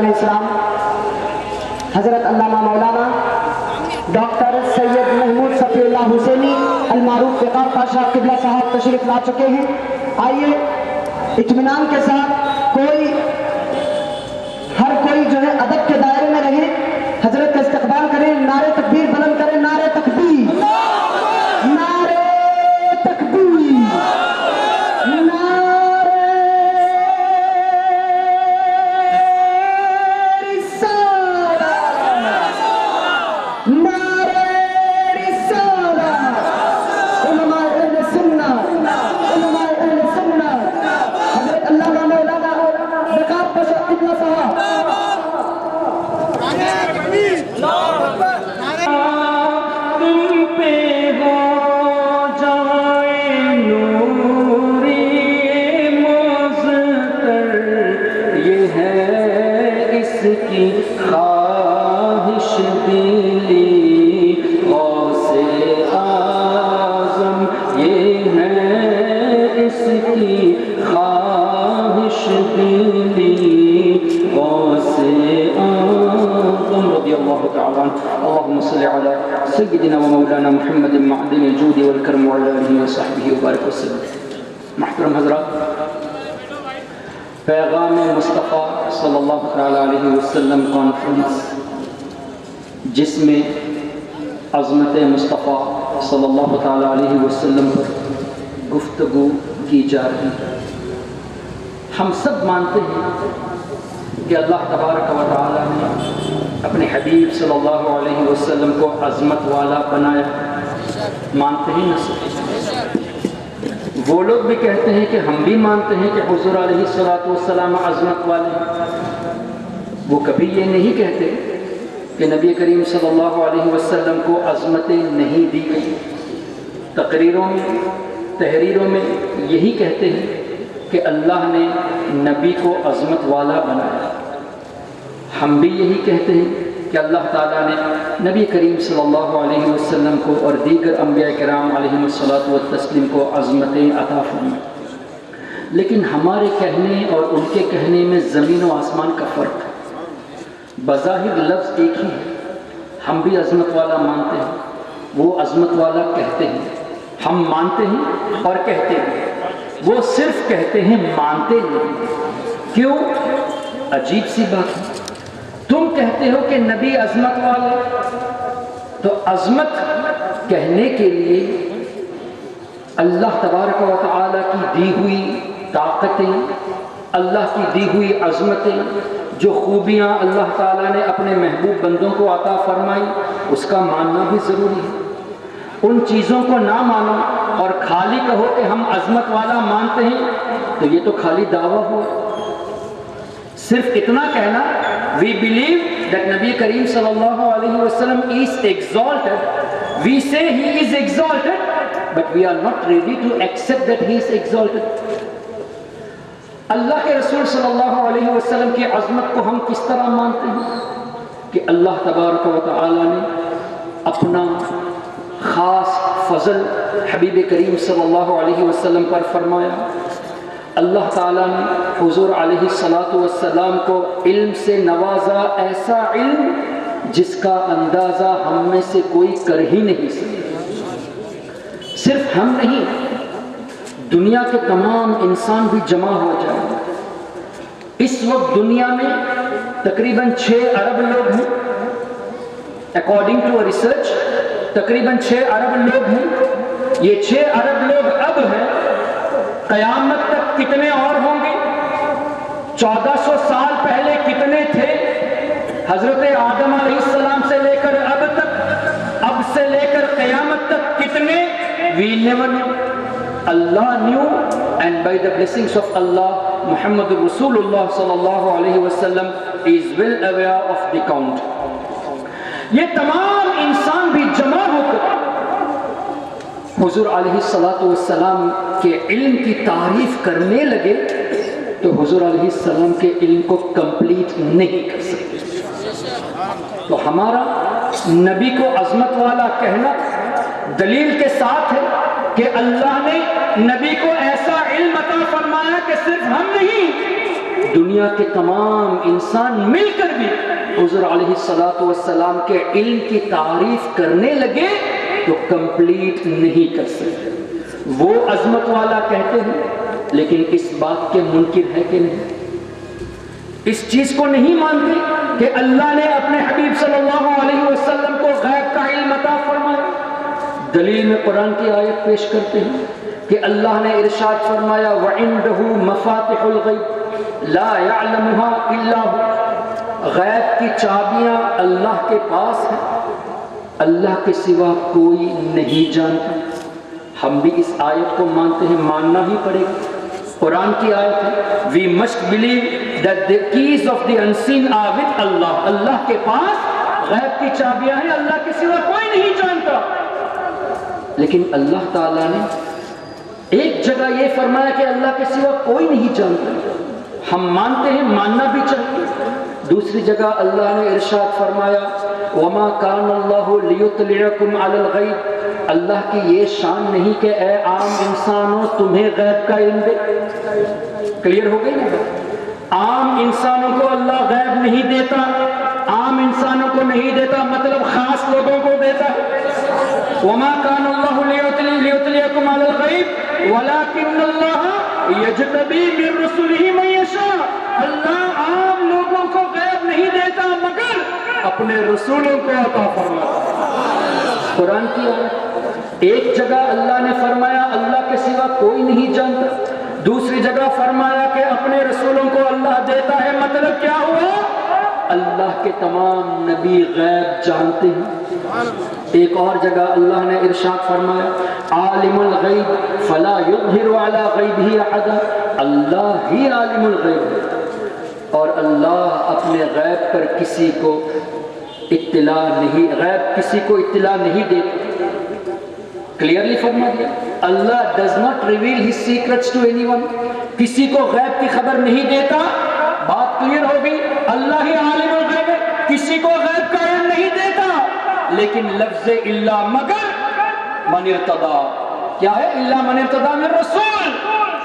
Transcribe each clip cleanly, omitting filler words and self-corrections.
علیہ السلام حضرت علامہ مولانا ڈاکٹر سید محمود صفی اللہ حسینی المعروف وقار پاشا قبلہ صاحب تشریف لا چکے ہیں. آئیے اطمینان کے ساتھ ہر کوئی جو ہے ادب کے دائرے میں رہے. حضرت کا استقبال کریں. نعرے تکبیر بلند کریں. نعرے تکبیر، نعرے تکبیر، نعرے رسالت، نعرے رسالت. علماء اہل سنت، علماء اہل سنت، حضرت علامہ مولانا وقار پاشا قبلہ صاحب. اللهم صل على سيدنا ومولانا محمد معدن الجود والكرم وعلى آله وصحبه وبارك وسلم. محترم حضرات، پیغام مصطفیٰ صلی اللہ علیہ وسلم کانفرنس، جس میں عظمت مصطفیٰ صلی اللہ علیہ وسلم پر گفتگو کی جا رہی ہے. ہم سب مانتے ہیں کہ اللہ تبارک و تعالی نے اپنے حبیب صلی اللہ علیہ وسلم کو عظمت والا بنایا. مانتے ہیں نا؟ وہ لوگ بھی کہتے ہیں کہ ہم بھی مانتے ہیں کہ حضور علیہ السلام عظمت والے ہیں. وہ کبھی یہ نہیں کہتے کہ نبی کریم صلی اللہ علیہ وسلم کو عظمتیں نہیں دی گئی. تقریروں میں، تحریروں میں یہی کہتے ہیں کہ اللہ نے نبی کو عظمت والا بنایا. ہم بھی یہی کہتے ہیں کہ اللہ تعالیٰ نے نبی کریم صلی اللہ علیہ وسلم کو اور دیگر انبیاء کرام علیہم الصلاۃ والتسلیم کو عظمتیں عطا فرمائیں. لیکن ہمارے کہنے اور ان کے کہنے میں زمین و آسمان کا فرق ہے. بظاہر لفظ ایک ہی ہے. ہم بھی عظمت والا مانتے ہیں، وہ عظمت والا کہتے ہیں. ہم مانتے ہیں اور کہتے ہیں، وہ صرف کہتے ہیں، مانتے نہیں. کیوں؟ عجیب سی بات ہے. تم کہتے ہو کہ نبی عظمت والا، تو عظمت کہنے کے لیے اللہ تبارک و تعالیٰ کی دی ہوئی طاقتیں، اللہ کی دی ہوئی عظمتیں، جو خوبیاں اللہ تعالیٰ نے اپنے محبوب بندوں کو عطا فرمائی، اس کا ماننا بھی ضروری ہے. ان چیزوں کو نہ مانو اور خالی کہو کہ ہم عظمت والا مانتے ہیں، تو یہ تو خالی دعویٰ ہو. صرف اتنا کہنا we believe that Nabi Kareem sallallahu alayhi wa sallam is exalted. We say he is exalted, but we are not ready to accept that he is exalted. اللہ کے رسول صلی اللہ علیہ وسلم کی عظمت کو ہم کس طرح مانتے ہیں کہ اللہ تبارک و تعالی نے اپنا خاص فضل حبیب کریم صلی اللہ علیہ وسلم پر فرمایا. اللہ تعالیٰ نے حضور علیہ السلام کو علم سے نوازا، ایسا علم جس کا اندازہ ہم میں سے کوئی کر ہی نہیں سکتا. صرف ہم نہیں، دنیا کے تمام انسان بھی جمع ہو جائیں. اس وقت دنیا میں تقریباً 6 ارب لوگ ہیں. اکارڈنگ ٹو ریسرچ تقریباً 6 ارب لوگ ہیں. یہ 6 ارب لوگ اب ہیں. قیامت تک کتنے اور ہوں گے؟ 1400 سال پہلے کتنے تھے؟ حضرت آدم علیہ السلام سے لے کر اب تک، اب سے لے کر قیامت تک کتنے؟ We never knew. Allah knew, and by the blessings of Allah, Muhammad Rasulullah sallallahu alayhi wa sallam is well aware of the count. یہ تمام انسان بھی جمع ہو کر حضور علیہ السلام کے علم کی تعریف کرنے لگے تو حضور علیہ السلام کے علم کو کمپلیٹ نہیں کر سکتے. تو ہمارا نبی کو عظمت والا کہنا دلیل کے ساتھ ہے کہ اللہ نے نبی کو ایسا علم عطا فرمایا کہ صرف ہم نہیں، دنیا کے تمام انسان مل کر بھی حضور علیہ الصلوۃ والسلام کے علم کی تعریف کرنے لگے تو کمپلیٹ نہیں کر سکتے. وہ عظمت والا کہتے ہیں لیکن اس بات کے منکر ہے کہ نہیں, اس چیز کو نہیں مانتے کہ اللہ نے اپنے حبیب صلی اللہ علیہ وسلم کو غیب کا علم عطا فرمایا. دلیل میں قرآن کی آیت پیش کرتے ہیں کہ اللہ نے ارشاد فرمایا وَعِندَهُ مَفَاتِحُ الْغَيْبِ لَا يَعْلَمُهَا إِلَّا هُوَ. غیب کی چابیاں اللہ کے پاس ہیں, اللہ کے سوا کوئی نہیں جانتا. ہم بھی اس آیت کو مانتے ہیں, ماننا ہی پڑے گا. قرآن کی آیت ہے we must believe that the keys of the unseen are with Allah. اللہ کے پاس غیب کی چابیاں ہیں, اللہ کے سوا کوئی نہیں جانتا. لیکن اللہ تعالیٰ نے ایک جگہ یہ فرمایا کہ اللہ کے سوا کوئی نہیں جانتا, ہم مانتے ہیں, ماننا بھی چاہیے. دوسری جگہ اللہ نے ارشاد فرمایا وما كان الله ليطلعكم على الغيب. اللہ کی یہ شان نہیں کہ اے عام انسانوں تمہیں غیب کا علم دے. کلیئر ہو گئی نا؟ عام انسانوں کو اللہ غیب نہیں دیتا, عام انسانوں کو نہیں دیتا, مطلب خاص لوگوں کو دیتا ہے. وما كان الله ليطلعكم على الغيب ولكن الله يجتبي من رسله من يشاء. اللہ عام لوگوں کو غیب نہیں دیتا مگر اپنے رسولوں کو عطا فرماتا. قرآن کی ایک جگہ اللہ نے فرمایا اللہ کے سوا کوئی نہیں جانتا, دوسری جگہ فرمایا کہ اپنے رسولوں کو اللہ دیتا ہے. مطلب کیا ہوا؟ اللہ کے تمام نبی غیب جانتے ہیں. ایک اور جگہ اللہ نے ارشاد فرمایا عالم الغیب فلا یظہر علی غیبہ احدا. اللہ ہی عالم الغیب ہے اور اللہ اپنے غیب پر کسی کو اطلاع نہیں, غیب کسی کو اطلاع نہیں دیتا. کلیئرلی فرما دیا اللہ does not reveal his secrets to anyone. کسی کو غیب کی خبر نہیں دیتا. بات کلیئر ہو گئی, اللہ ہی عالم الغیب ہے, کسی کو غیب کا علم نہیں دیتا. لیکن لفظ الا مگر من ارتضی کیا ہے؟ الا من ارتضی من رسول,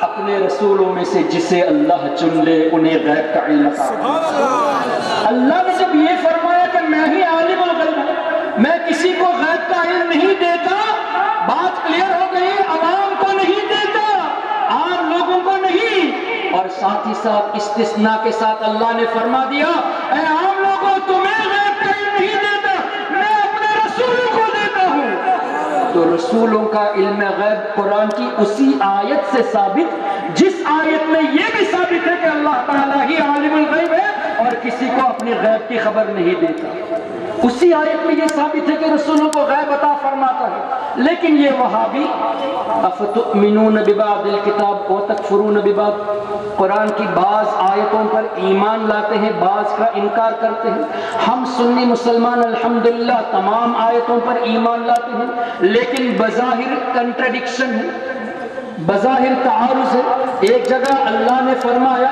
اپنے رسولوں میں سے جسے اللہ چن لے انہیں غیب کا علم عطا. اللہ نے جب یہ فرمایا کہ میں ہی عالم الغیب ہوں, میں کسی کو غیب کا علم نہیں دیتا, بات کلیئر ہو گئی, عوام کو نہیں دیتا, عام لوگوں کو نہیں. اور ساتھ ہی ساتھ استثناء کے ساتھ اللہ نے فرما دیا اے عام لوگوں تمہیں غیب کا علم نہیں دیتا, میں اپنے رسولوں کو دیتا ہوں. تو رسولوں کا علم غیب قرآن کی اسی آیت سے ثابت جس آیت میں یہ بھی ثابت ہے کہ اللہ تعالیٰ ہی عالم الغیب ہے اور کسی کو اپنی غیب کی خبر نہیں دیتا. اسی آیت میں یہ ثابت ہے کہ رسولوں کو غیب عطا فرماتا ہے. لیکن یہ وہابی افتؤمنون ببعض الکتاب وتکفرون ببعض, قرآن کی بعض آیتوں پر ایمان لاتے ہیں, بعض کا انکار کرتے ہیں. ہم سنی مسلمان الحمدللہ تمام آیتوں پر ایمان لاتے ہیں لیکن بظاہر کنٹرڈکشن ہے, بظاہر تعارض ہے. ایک جگہ اللہ نے فرمایا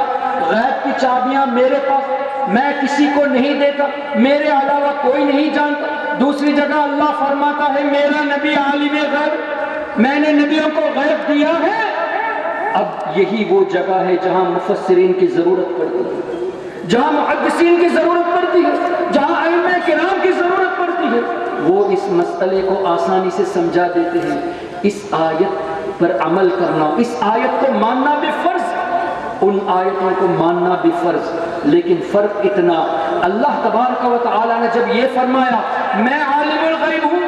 غیب کی چابیاں میرے پاس, میں کسی کو نہیں دیتا, میرے علاوہ کوئی نہیں جانتا. دوسری جگہ اللہ فرماتا ہے میرا نبی عالم غیب, میں نے نبیوں کو غیب دیا ہے. اب یہی وہ جگہ ہے جہاں مفسرین کی ضرورت پڑتی ہے, جہاں محدثین کی ضرورت پڑتی ہے, جہاں ائمہ کرام کی ضرورت پڑتی ہے. وہ اس مسئلے کو آسانی سے سمجھا دیتے ہیں. اس آیت پر عمل کرنا, اس آیت کو ماننا بھی فرض, ان آیتوں کو ماننا بھی فرض. لیکن فرق اتنا, اللہ تبارک و تعالی نے جب یہ فرمایا میں عالم الغیب ہوں,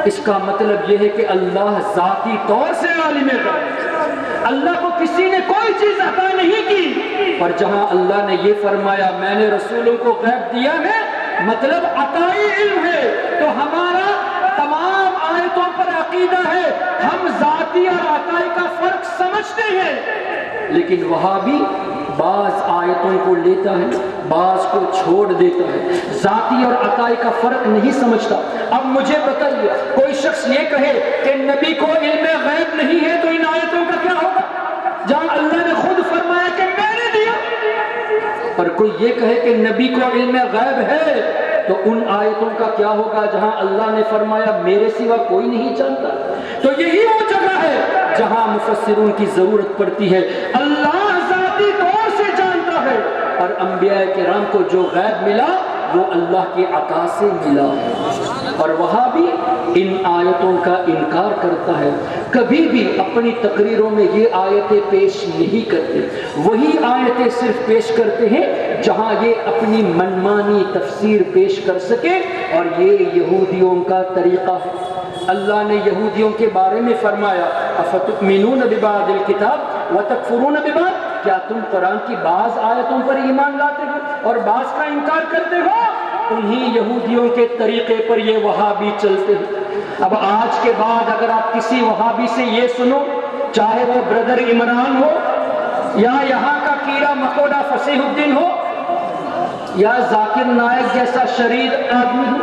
اس کا مطلب یہ ہے کہ اللہ ذاتی طور سے عالم غیب ہے. اللہ کو کسی نے کوئی چیز عطا نہیں کی. اور جہاں اللہ نے یہ فرمایا میں نے رسولوں کو غیب دیا ہے, مطلب عطائی علم ہے. تو ہمارا تمام آیتوں پر عقیدہ ہے, ہم ذاتی اور عطائی کا فرق سمجھتے ہیں. لیکن وہابی بعض آیتوں کو لیتا ہے, بعض کو چھوڑ دیتا ہے, ذاتی اور عطائی کا فرق نہیں سمجھتا. اب مجھے بتائیے کوئی شخص یہ کہے کہ نبی کو علم غیب نہیں ہے تو ان آیتوں کا کیا ہوگا جہاں اللہ نے خود فرمایا کہ میں نے دیا؟ اور کوئی یہ کہے کہ نبی کو علم غیب ہے تو ان آیتوں کا کیا ہوگا جہاں اللہ نے فرمایا میرے سوا کوئی نہیں جانتا؟ تو یہی وہ جگہ ہے جہاں مفسرون کی ضرورت پڑتی ہے. اللہ ذاتی طور سے جانتا ہے, اور انبیاء کرام کو جو غیب ملا وہ اللہ کی عطا سے ملا ہے۔ اور وہاں بھی ان آیتوں کا انکار کرتا ہے، کبھی بھی اپنی تقریروں میں یہ آیتیں پیش نہیں کرتے، وہی آیتیں صرف پیش کرتے ہیں جہاں یہ اپنی منمانی تفسیر پیش کر سکے، اور یہ یہودیوں کا طریقہ ہے۔ اللہ نے یہودیوں کے بارے میں فرمایا افتؤمنون ببعض الکتاب وتکفرون ببعض، کیا تم قرآن کی بعض آیتوں پر ایمان لاتے ہو اور بعض کا انکار کرتے ہو؟ انہی یہودیوں کے طریقے پر یہ وہابی چلتے ہیں۔ اب آج کے بعد اگر آپ کسی وہابی سے یہ سنو، چاہے وہ بردر عمران ہو یا یہاں کا کیڑا مکوڑا فصیح الدین ہو یا ذاکر نائک جیسا شریر آدمی ہو،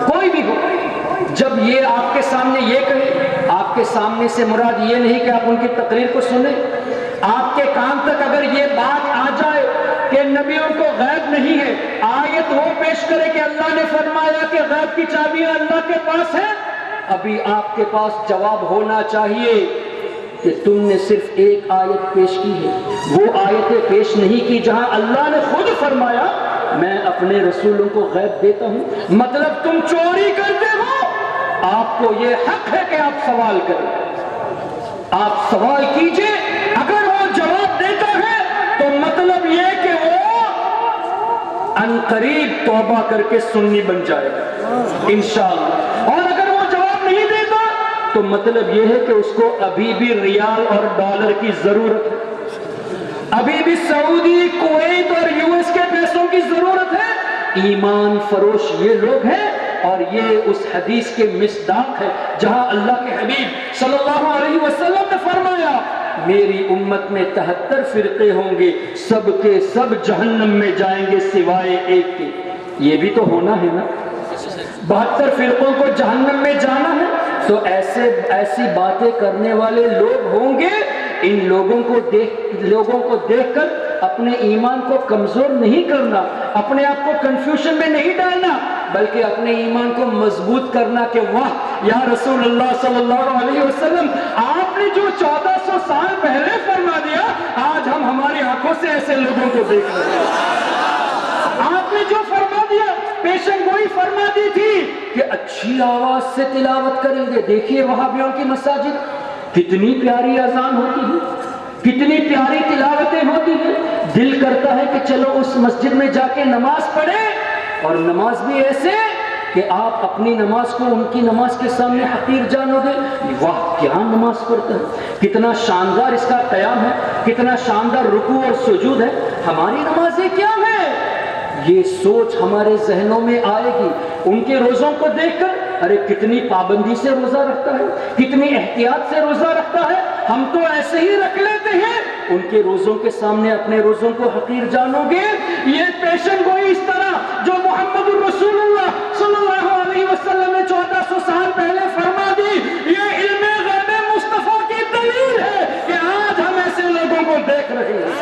کوئی بھی ہو، جب یہ آپ کے سامنے یہ کہے، آپ کے سامنے سے مراد یہ نہیں کہ آپ ان کی تقریر کو سنیں، آپ کے کان تک اگر یہ بات آ جائے کہ نبیوں کو غیب نہیں ہے، آیت وہ پیش کرے کہ اللہ نے فرمایا کہ غیب کی چابیاں اللہ کے پاس ہیں، ابھی آپ کے پاس جواب ہونا چاہیے کہ تم نے صرف ایک آیت پیش کی ہے، وہ آیتیں پیش نہیں کی جہاں اللہ نے خود فرمایا میں اپنے رسولوں کو غیب دیتا ہوں۔ مطلب تم چوری کرتے ہو، آپ کو یہ حق ہے کہ آپ سوال کریں، آپ سوال کیجئے، اگر وہ جواب دیتا ہے تو مطلب یہ کہ وہ عنقریب توبہ کر کے سنی بن جائے گا انشاءاللہ، اور اگر وہ جواب نہیں دیتا تو مطلب یہ ہے کہ اس کو ابھی بھی ریال اور ڈالر کی ضرورت ہے، ابھی بھی سعودی، کویت اور یو ایس کے پیسوں کی ضرورت ہے۔ ایمان فروش یہ لوگ ہیں، اور یہ اس حدیث کے مصداق ہے جہاں اللہ کے حبیب صلی اللہ علیہ وسلم نے فرمایا میری امت میں 73 فرقے ہوں گے، سب کے سب جہنم میں جائیں گے سوائے ایک کے۔ یہ بھی تو ہونا ہے نا، 72 فرقوں کو جہنم میں جانا ہے، تو ایسی باتیں کرنے والے لوگ ہوں گے۔ ان لوگوں کو دیکھ کر اپنے ایمان کو کمزور نہیں کرنا، اپنے آپ کو کنفیوژن میں نہیں ڈالنا، بلکہ اپنے ایمان کو مضبوط کرنا کہ واہ یا رسول اللہ صلی اللہ علیہ وسلم، آپ نے جو 1400 سال پہلے فرما دیا، آج ہم ہماری آنکھوں سے ایسے لوگوں کو دیکھ رہے ہیں۔ آپ نے جو فرما دیا، پیشن گوئی فرما دی تھی کہ اچھی آواز سے تلاوت کریں گے، دیکھیے وہابیوں کی مساجد کتنی پیاری اذان ہوتی ہے، کتنی پیاری تلاوتیں ہوتی ہیں، دل کرتا ہے کہ چلو اس مسجد میں جا کے نماز پڑھیں، اور نماز بھی ایسے کہ آپ اپنی نماز کو ان کی نماز کے سامنے حقیر جانو گے، واہ کیا نماز پڑھتا ہے، کتنا شاندار اس کا قیام ہے، کتنا شاندار رکوع اور سجود ہے، ہماری نمازیں کیا ہیں؟ یہ سوچ ہمارے ذہنوں میں آئے گی ان کے روزوں کو دیکھ کر، ارے کتنی پابندی سے روزہ رکھتا ہے، کتنی احتیاط سے روزہ رکھتا ہے، ہم تو ایسے ہی رکھ لیتے ہیں، ان کے روزوں کے سامنے اپنے روزوں کو حقیر جانو گے۔ یہ پیشن گوئی اس طرح جو محمد الرسول اللہ صلی اللہ علیہ وسلم نے 1400 سال پہلے فرما دی، یہ علم غیب مصطفیٰ کی دلیل ہے کہ آج ہم ایسے لوگوں کو دیکھ رہے ہیں۔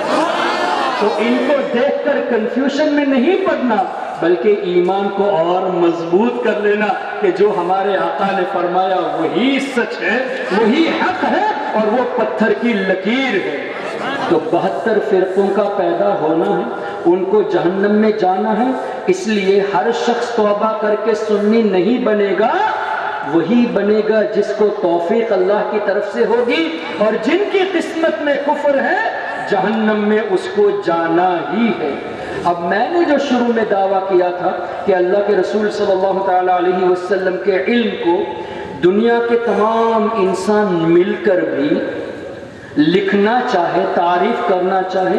تو ان کو دیکھ کر کنفیوژن میں نہیں پڑنا، بلکہ ایمان کو اور مضبوط کر لینا کہ جو ہمارے آقا نے فرمایا وہی سچ ہے، وہی حق ہے، اور وہ پتھر کی لکیر ہے۔ تو 72 فرقوں کا پیدا ہونا ہے، ان کو جہنم میں جانا ہے، اس لیے ہر شخص توبہ کر کے سنی نہیں بنے گا، وہی بنے گا جس کو توفیق اللہ کی طرف سے ہوگی، اور جن کی قسمت میں کفر ہے جہنم میں اس کو جانا ہی ہے۔ اب میں نے جو شروع میں دعویٰ کیا تھا کہ اللہ کے رسول صلی اللہ تعالیٰ علیہ وسلم کے علم کو دنیا کے تمام انسان مل کر بھی لکھنا چاہے، تعریف کرنا چاہے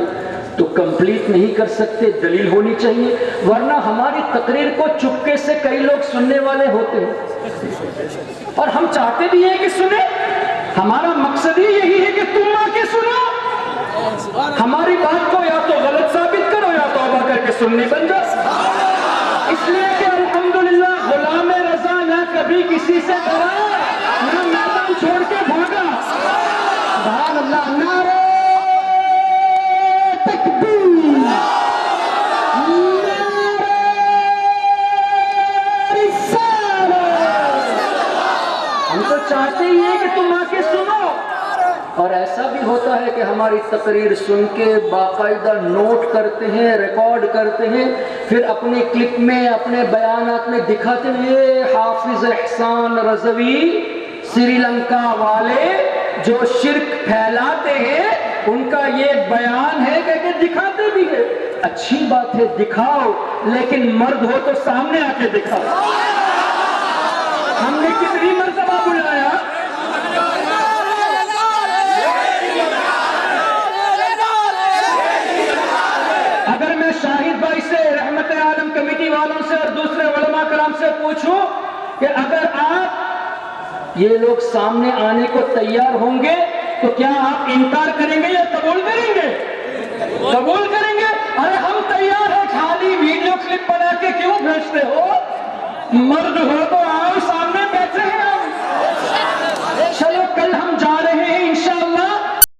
تو کمپلیٹ نہیں کر سکتے، دلیل ہونی چاہیے، ورنہ ہماری تقریر کو چپکے سے کئی لوگ سننے والے ہوتے ہیں، اور ہم چاہتے بھی ہیں کہ سنیں، ہمارا مقصد ہی یہی ہے کہ تم آ کے سنو، ہماری بات کو یا تو غلط ثابت کرو یا توبہ کر کے سننی بن جاؤ۔ اس لیے کہ الحمدللہ غلام رضا نہ کبھی کسی سے ڈرا، نہ میدان چھوڑ کے بھاگا۔ سبحان اللہ، نعرہ تکبیر، نعرہ رسالت۔ ہم تو چاہتے ہی ہیں کہ تم آ کے سنو، اور ایسا بھی ہوتا ہے کہ ہمارے ہماری تقریر سن کے باقاعدہ نوٹ کرتے ہیں، ریکارڈ کرتے ہیں، پھر اپنی کلپ میں اپنے بیانات میں دکھاتے ہیں یہ حافظ احسان رضوی سری لنکا والے جو شرک پھیلاتے ہیں ان کا یہ بیان ہے کہ دکھاتے بھی ہے۔ اچھی بات ہے دکھاؤ، لیکن مرد ہو تو سامنے آ کے دکھاؤ۔ ہم نے کتنی مرتبہ بلایا، اگر میں شاہد بھائی سے، رحمت عالم کمیٹی والوں سے اور دوسرے علماء کرام سے پوچھوں کہ اگر آپ یہ لوگ سامنے آنے کو تیار ہوں گے تو کیا آپ انکار کریں گے یا قبول کریں گے؟ قبول کریں گے۔ ارے ہم تیار ہیں، خالی ویڈیو کلپ بنا کے کیوں بھیجتے ہو؟ مرد ہو تو آؤ سامنے